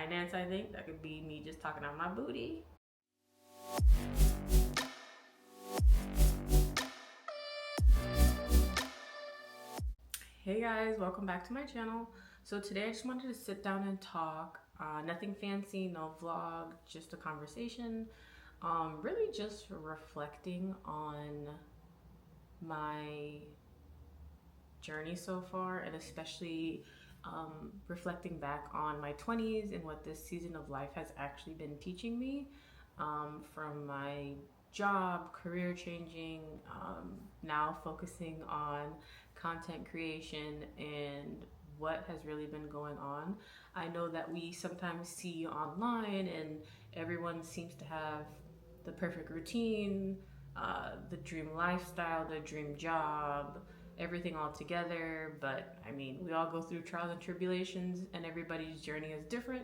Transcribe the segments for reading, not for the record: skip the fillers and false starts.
finance, I think. That could be me just talking out my booty. Hey guys, welcome back to my channel. So today I just wanted to sit down and talk. Nothing fancy, no vlog, just a conversation. Really just reflecting on my journey so far, and especially reflecting back on my 20s and what this season of life has actually been teaching me, from my job, career changing, now focusing on content creation and what has really been going on. I know that we sometimes see online and everyone seems to have the perfect routine, the dream lifestyle, the dream job, everything all together. But I mean, we all go through trials and tribulations, and everybody's journey is different.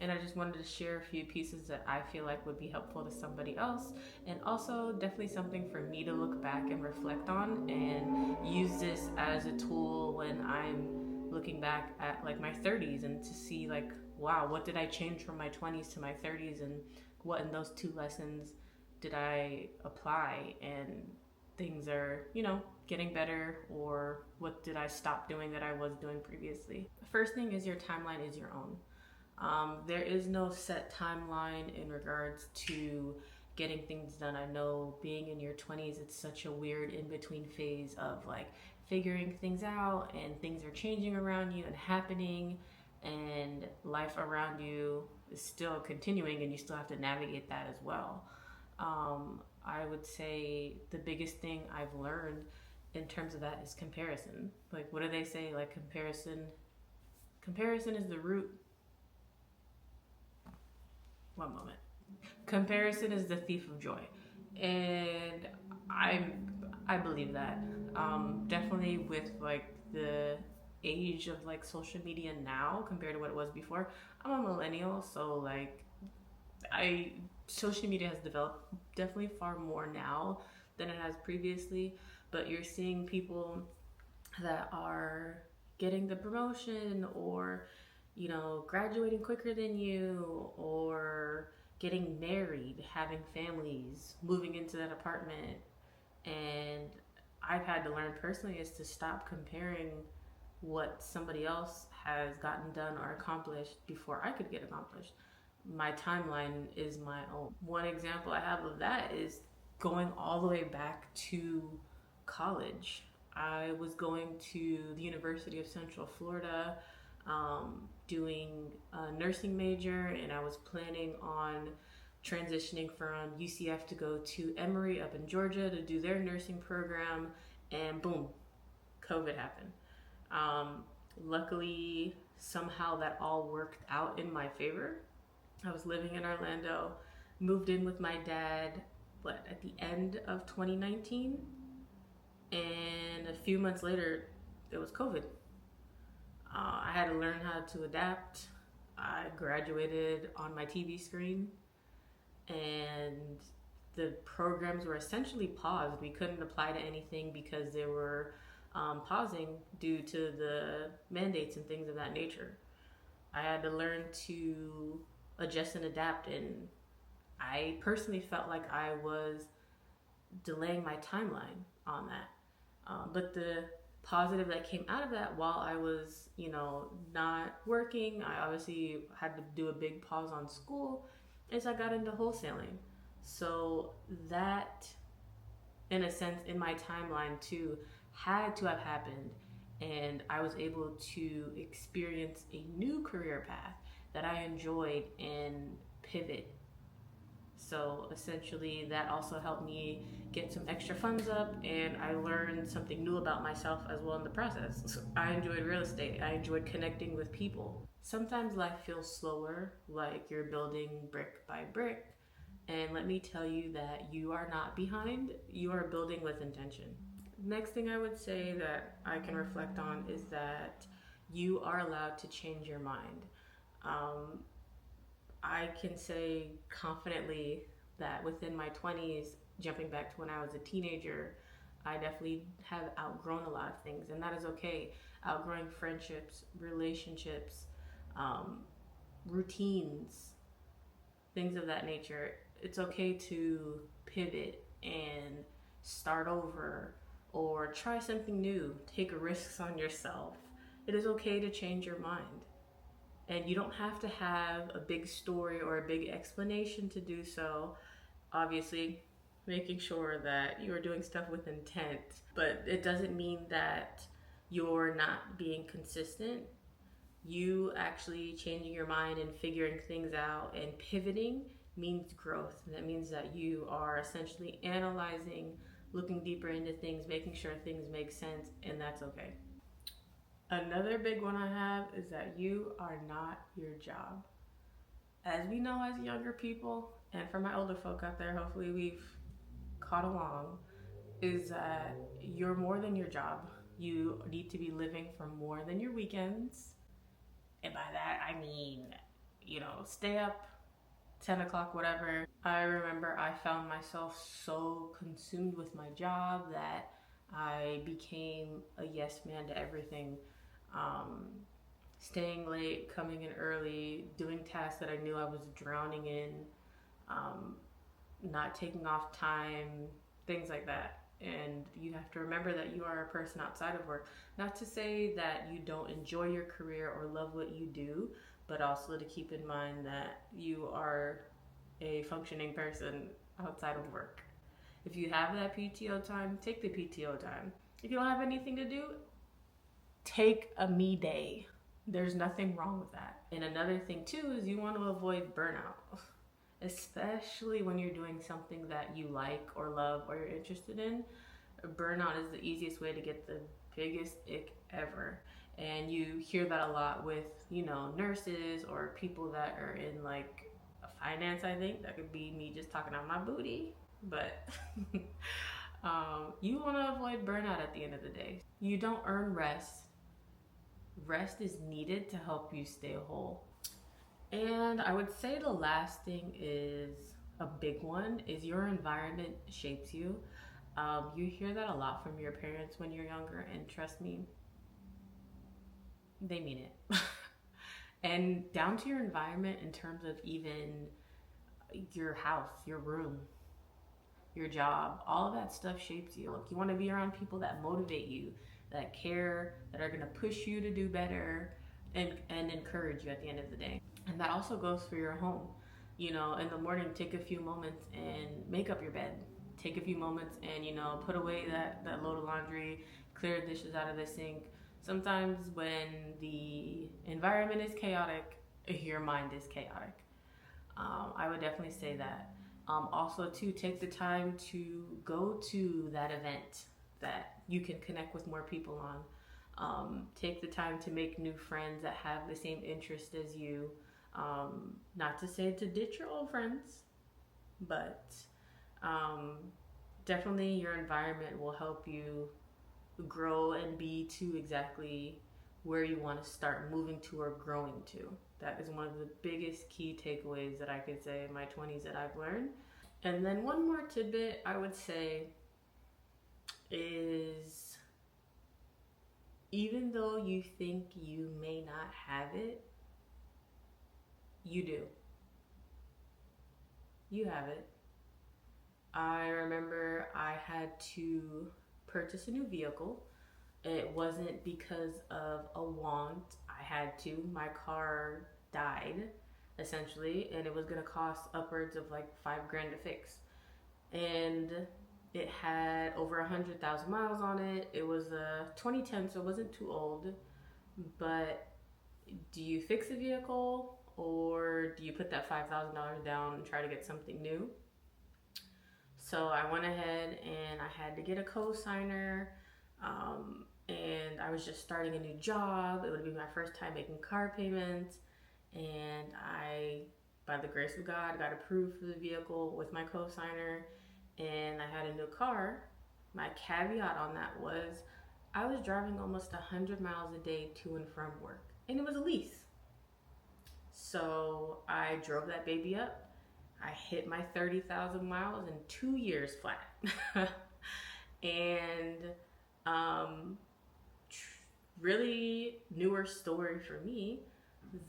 And I just wanted to share a few pieces that I feel like would be helpful to somebody else, and also definitely something for me to look back and reflect on and use this as a tool when I'm looking back at like my 30s, and to see like, wow, what did I change from my 20s to my 30s, and what in those two lessons did I apply, and things are, getting better, or what did I stop doing that I was doing previously. The first thing is your timeline is your own. There is no set timeline in regards to getting things done. I know being in your 20s, it's such a weird in-between phase of like figuring things out, and things are changing around you and happening, and life around you is still continuing, and you still have to navigate that as well. I would say the biggest thing I've learned in terms of that is comparison. Like, what do they say? Like, comparison is the root. One moment. Comparison is the thief of joy, and I believe that. Definitely with like the age of like social media now compared to what it was before. I'm a millennial, so like I social media has developed definitely far more now than it has previously, but you're seeing people that are getting the promotion, or graduating quicker than you, or getting married, having families, moving into that apartment. And I've had to learn personally is to stop comparing what somebody else has gotten done or accomplished before I could get accomplished. My timeline is my own. One example I have of that is going all the way back to college. I was going to the University of Central Florida, doing a nursing major, and I was planning on transitioning from UCF to go to Emory up in Georgia to do their nursing program, and boom, COVID happened. Luckily, somehow that all worked out in my favor. I was living in Orlando, moved in with my dad, at the end of 2019, and a few months later, it was COVID. I had to learn how to adapt. I graduated on my TV screen, and the programs were essentially paused. We couldn't apply to anything because they were pausing due to the mandates and things of that nature. I had to learn to adjust and adapt, and I personally felt like I was delaying my timeline on that. But the positive that came out of that, while I was, not working, I obviously had to do a big pause on school, is I got into wholesaling. So that, in a sense, in my timeline too, had to have happened, and I was able to experience a new career path that I enjoyed and pivot. So essentially that also helped me get some extra funds up, and I learned something new about myself as well in the process. So I enjoyed real estate. I enjoyed connecting with people. Sometimes life feels slower, like you're building brick by brick. And let me tell you that you are not behind. You are building with intention. Next thing I would say that I can reflect on is that you are allowed to change your mind. I can say confidently that within my 20s, jumping back to when I was a teenager, I definitely have outgrown a lot of things, and that is okay. Outgrowing friendships, relationships, routines, things of that nature. It's okay to pivot and start over or try something new, take risks on yourself. It is okay to change your mind. And you don't have to have a big story or a big explanation to do so. Obviously, making sure that you are doing stuff with intent, but it doesn't mean that you're not being consistent. You actually changing your mind and figuring things out and pivoting means growth. And that means that you are essentially analyzing, looking deeper into things, making sure things make sense, and that's okay. Another big one I have is that you are not your job. As we know as younger people, and for my older folk out there, hopefully we've caught along, is that you're more than your job. You need to be living for more than your weekends. And by that, I mean, stay up 10 o'clock, whatever. I remember I found myself so consumed with my job that I became a yes man to everything. Um, Staying late, coming in early, doing tasks that I knew I was drowning in, um, not taking off time, things like that. And you have to remember that you are a person outside of work. Not to say that you don't enjoy your career or love what you do, but also to keep in mind that you are a functioning person outside of work. If you have that PTO time, take the PTO time. If you don't have anything to do, take a me day. There's nothing wrong with that. And another thing too is you want to avoid burnout, especially when you're doing something that you like or love or you're interested in. Burnout is the easiest way to get the biggest ick ever. And you hear that a lot with, nurses or people that are in like finance, I think. That could be me just talking out my booty. But you want to avoid burnout at the end of the day. You don't earn rest. Rest is needed to help you stay whole. And I would say the last thing is a big one is your environment shapes you. You hear that a lot from your parents when you're younger, and trust me, they mean it. And down to your environment in terms of even your house, your room, your job, all of that stuff shapes you. Look, you want to be around people that motivate you, that care, that are going to push you to do better and encourage you at the end of the day. And that also goes for your home. In the morning, take a few moments and make up your bed. Take a few moments and, put away that load of laundry, clear the dishes out of the sink. Sometimes when the environment is chaotic, your mind is chaotic. I would definitely say that. Also, to take the time to go to that event that you can connect with more people on. Take the time to make new friends that have the same interest as you. Not to say to ditch your old friends, but definitely your environment will help you grow and be to exactly where you want to start moving to or growing to. That is one of the biggest key takeaways that I could say in my 20s that I've learned. And then one more tidbit I would say is, even though you think you may not have it, you do. You have it. I remember I had to purchase a new vehicle. It wasn't because of a want. I had to. My car died, essentially, and it was going to cost upwards of like $5,000 to fix. And it had over 100,000 miles on it. It was a 2010, so it wasn't too old. But do you fix a vehicle or do you put that $5,000 down and try to get something new? So I went ahead and I had to get a co-signer. And I was just starting a new job. It would be my first time making car payments. And I, by the grace of God, got approved for the vehicle with my co-signer. And I had a new car. My caveat on that was I was driving almost 100 miles a day to and from work. And it was a lease. So I drove that baby up. I hit my 30,000 miles in 2 years flat. And really newer story for me.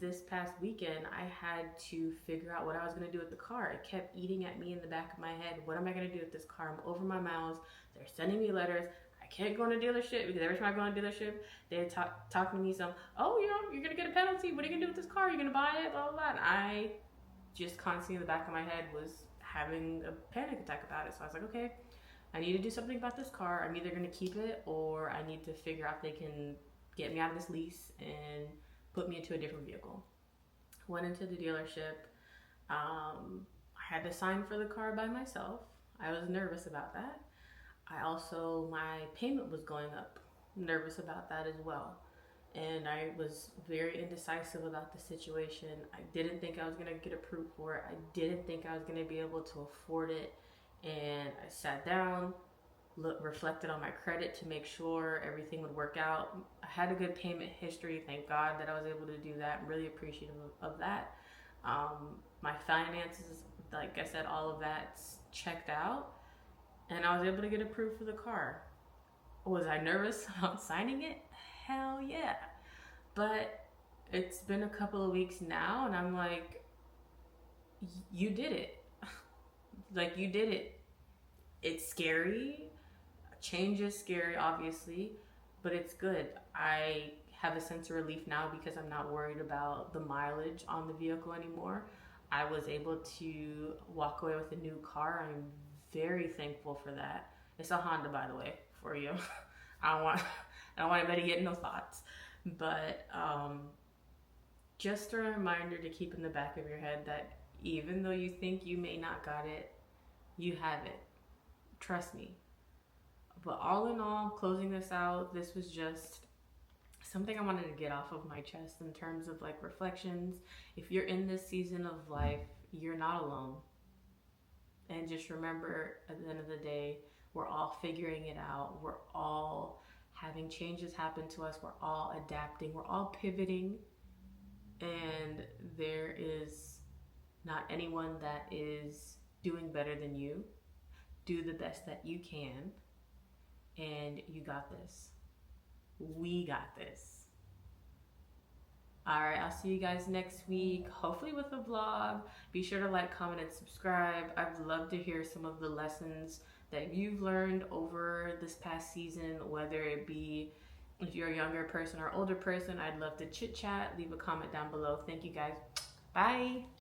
this past weekend, I had to figure out what I was going to do with the car. It kept eating at me in the back of my head. What am I going to do with this car? I'm over my mouths. They're sending me letters. I can't go in a dealership because every time I go in a dealership, they're talking to me some, oh, you're going to get a penalty. What are you going to do with this car? You're going to buy it, blah, blah, blah. And I just constantly in the back of my head was having a panic attack about it. So I was like, okay, I need to do something about this car. I'm either going to keep it or I need to figure out if they can get me out of this lease and put me into a different vehicle. Went into the dealership. I had to sign for the car by myself. I was nervous about that. My payment was going up. Nervous about that as well. And I was very indecisive about the situation. I didn't think I was going to get approved for it. I didn't think I was going to be able to afford it. And I sat down, reflected on my credit to make sure everything would work out. I had a good payment history. Thank God that I was able to do that. I'm really appreciative of that. My finances, like I said, all of that's checked out. And I was able to get approved for the car. Was I nervous about signing it? Hell yeah. But it's been a couple of weeks now, and I'm like, you did it. Like, you did it. It's scary. Change is scary, obviously, but it's good. I have a sense of relief now because I'm not worried about the mileage on the vehicle anymore. I was able to walk away with a new car. I'm very thankful for that. It's a Honda, by the way, for you. I don't want anybody getting no thoughts, but just a reminder to keep in the back of your head that even though you think you may not got it, you have it. Trust me. But all in all, closing this out, this was just something I wanted to get off of my chest in terms of like reflections. If you're in this season of life, you're not alone. And just remember, at the end of the day, we're all figuring it out. We're all having changes happen to us. We're all adapting. We're all pivoting. And there is not anyone that is doing better than you. Do the best that you can. And you got this. We got this. All right, I'll see you guys next week, hopefully with a vlog. Be sure to like, comment, and subscribe. I'd love to hear some of the lessons that you've learned over this past season, whether it be if you're a younger person or older person. I'd love to chit chat. Leave a comment down below. Thank you guys. Bye.